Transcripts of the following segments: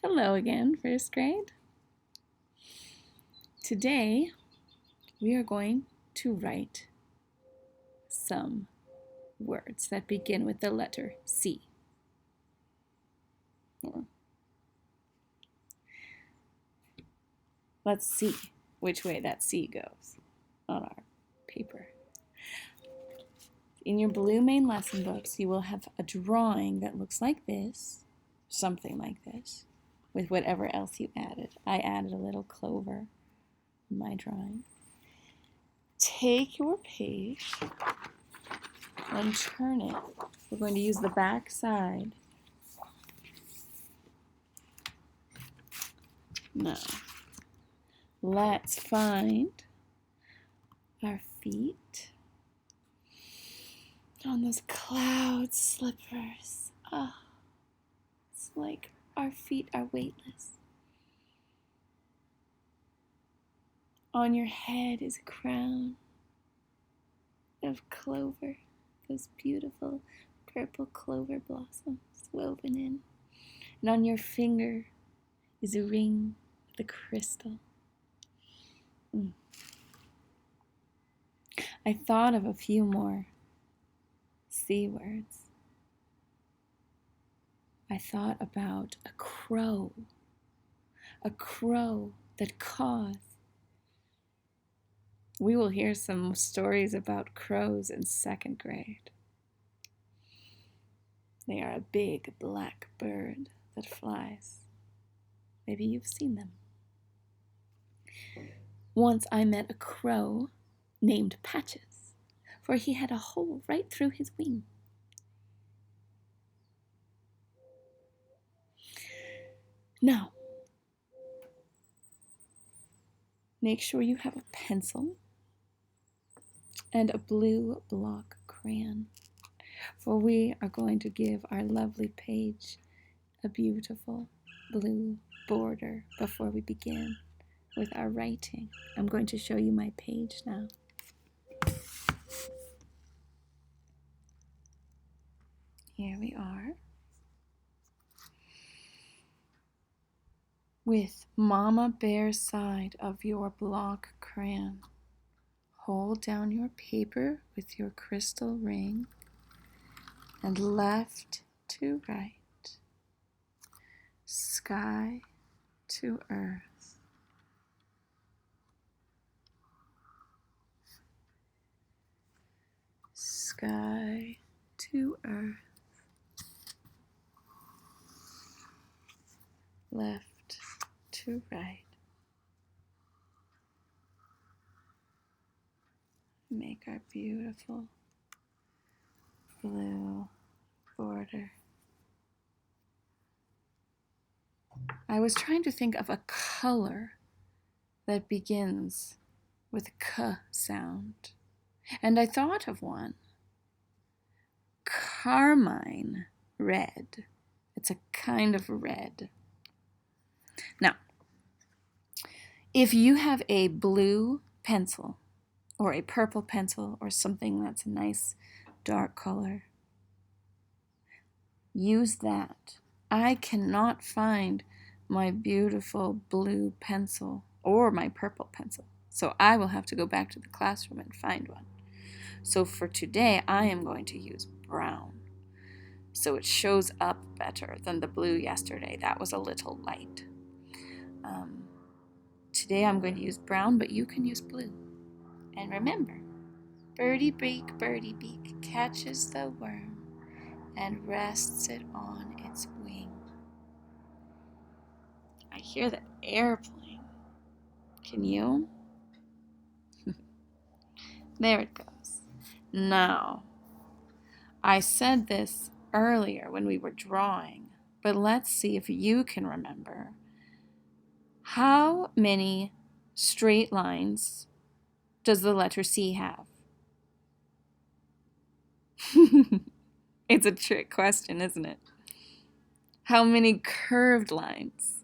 Hello again, first grade. Today, we are going to write some words that begin with the letter C. Let's see which way that C goes on our paper. In your blue main lesson books, you will have a drawing that looks like this, something like this, with whatever else you added. I added a little clover in my drawing. Take your page and turn it. We're going to use the back side. Now, let's find our feet on those cloud slippers. It's like our feet are weightless. On your head is a crown of clover, those beautiful purple clover blossoms woven in. And on your finger is a ring with a crystal. I thought of a few more C words. I thought about a crow that caws. We will hear some stories about crows in second grade. They are a big black bird that flies. Maybe you've seen them. Once I met a crow named Patches, for he had a hole right through his wing. Now, make sure you have a pencil and a blue block crayon, for we are going to give our lovely page a beautiful blue border before we begin with our writing. I'm going to show you my page now. Here we are. With Mama Bear's side of your block crayon, hold down your paper with your crystal ring and left to right, sky to earth. Sky to earth. Left to right. Make our beautiful blue border. I was trying to think of a color that begins with a K sound, and I thought of one. Carmine red. It's a kind of red. Now, if you have a blue pencil or a purple pencil or something that's a nice dark color, use that. I cannot find my beautiful blue pencil or my purple pencil, so I will have to go back to the classroom and find one. So for today, I am going to use brown, so it shows up better than the blue yesterday. That was a little light. Today I'm going to use brown, but you can use blue. And remember, birdie beak, catches the worm and rests it on its wing. I hear the airplane. Can you? There it goes. Now, I said this earlier when we were drawing, but let's see if you can remember. How many straight lines does the letter C have? It's a trick question, isn't it? How many curved lines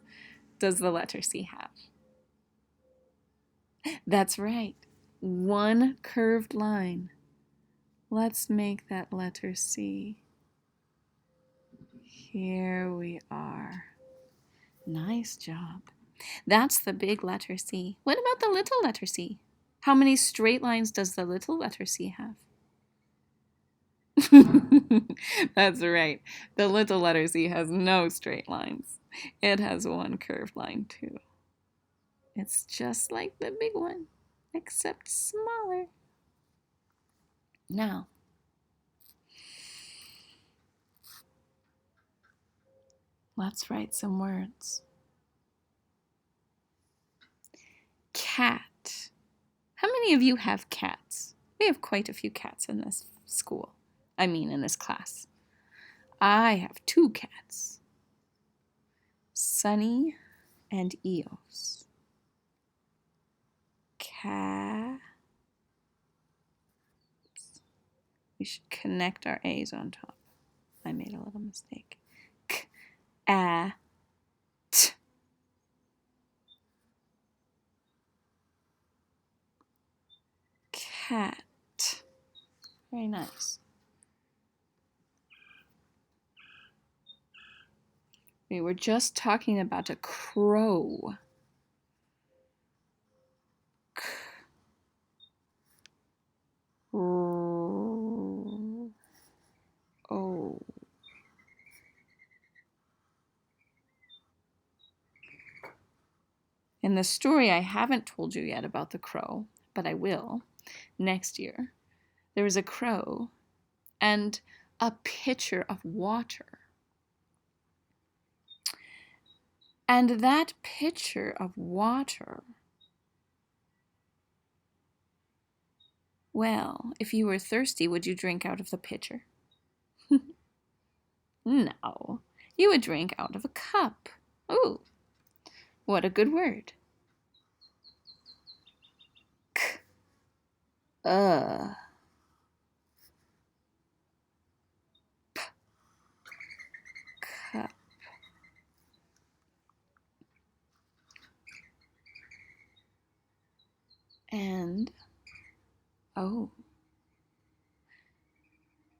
does the letter C have? That's right, one curved line. Let's make that letter C. Here we are. Nice job. That's the big letter C. What about the little letter C? How many straight lines does the little letter C have? That's right. The little letter C has no straight lines. It has one curved line too. It's just like the big one, except smaller. Now, let's write some words. Cat. How many of you have cats? We have quite a few cats in this school. In this class. I have 2 cats, Sunny and Eos. Cat. We should connect our A's on top. I made a little mistake. K-a-t. Cat. Very nice. We were just talking about a crow. Oh. In the story I haven't told you yet about the crow, but I will next year. There was a crow and a pitcher of water. And that pitcher of water, well, if you were thirsty, would you drink out of the pitcher? No, you would drink out of a cup. Ooh, what a good word. K. P. Cup. And,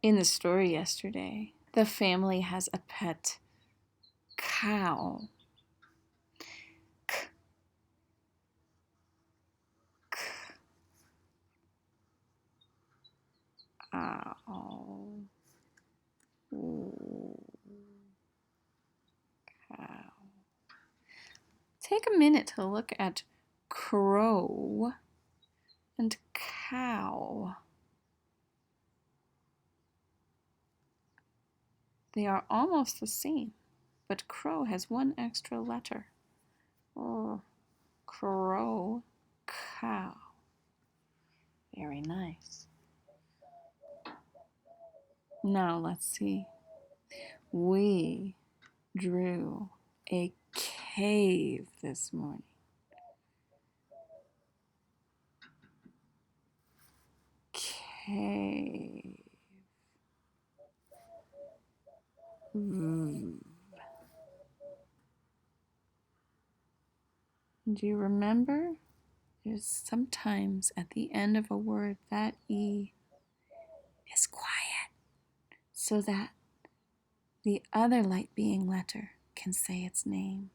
in the story yesterday, the family has a pet cow. K. Ow. Cow. Take a minute to look at crow and cow. They are almost the same, but crow has one extra letter. Oh, crow, cow. Very nice. Now let's see. We drew a cave this morning. Cave. Do you remember? There's sometimes at the end of a word that E is quiet so that the other light being letter can say its name.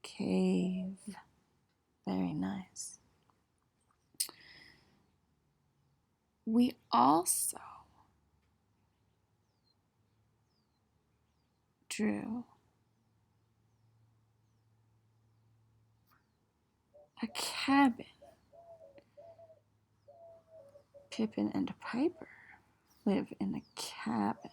Cave. Very nice. We also drew a cabin. Pippin and Piper live in a cabin.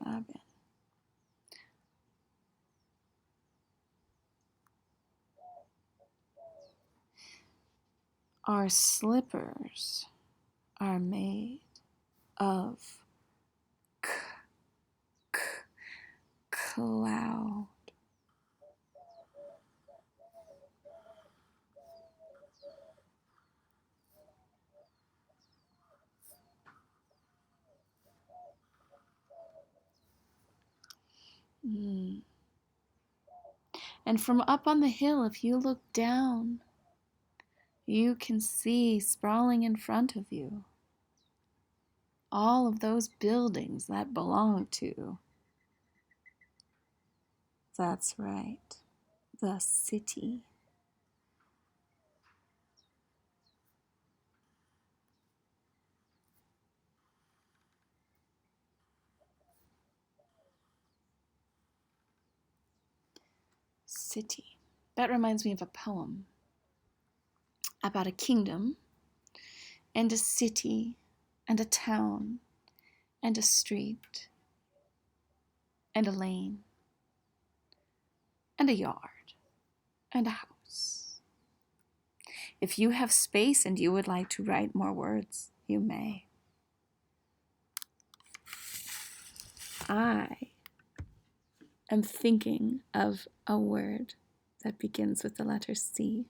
Cabin. Our slippers are made of cloud. And from up on the hill, if you look down, you can see sprawling in front of you all of those buildings that belong to, that's right, the city. City. That reminds me of a poem about a kingdom and a city and a town and a street and a lane and a yard and a house. If you have space and you would like to write more words, you may. I am thinking of a word that begins with the letter C.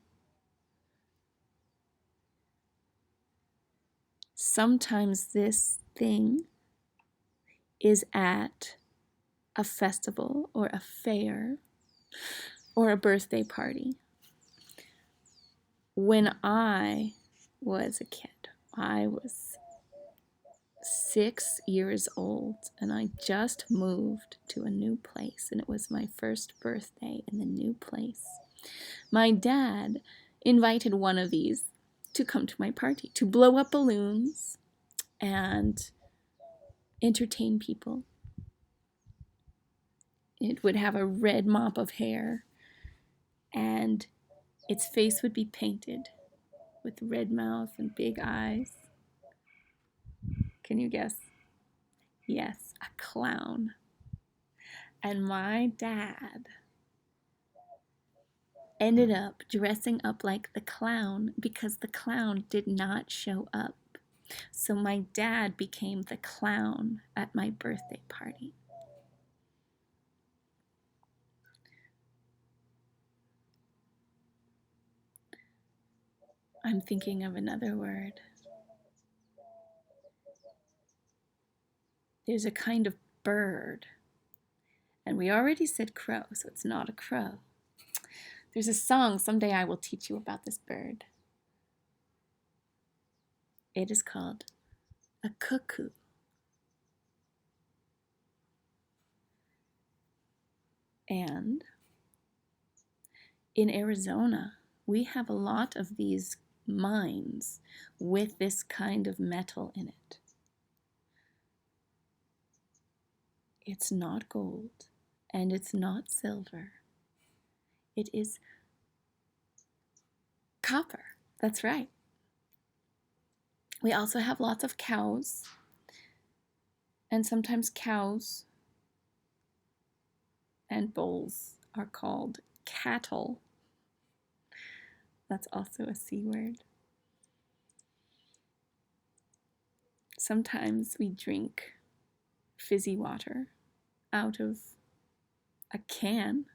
Sometimes this thing is at a festival or a fair or a birthday party. When I was a kid, I was 6 years old and I just moved to a new place, and it was my first birthday in the new place. My dad invited one of these to come to my party, to blow up balloons and entertain people. It would have a red mop of hair, and its face would be painted with red mouth and big eyes. Can you guess? Yes, a clown. And my dad ended up dressing up like the clown because the clown did not show up. So my dad became the clown at my birthday party. I'm thinking of another word. There's a kind of bird. And we already said crow, so it's not a crow. There's a song, someday I will teach you about this bird. It is called a cuckoo. And in Arizona, we have a lot of these mines with this kind of metal in it. It's not gold and it's not silver. It is copper. That's right. We also have lots of cows, and sometimes cows and bulls are called cattle. That's also a C word. Sometimes we drink fizzy water out of a can.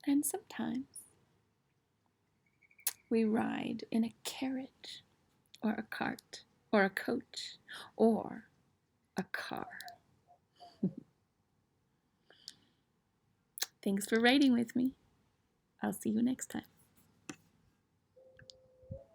And sometimes we ride in a carriage or a cart or a coach or a car. Thanks for writing with me. I'll see you next time.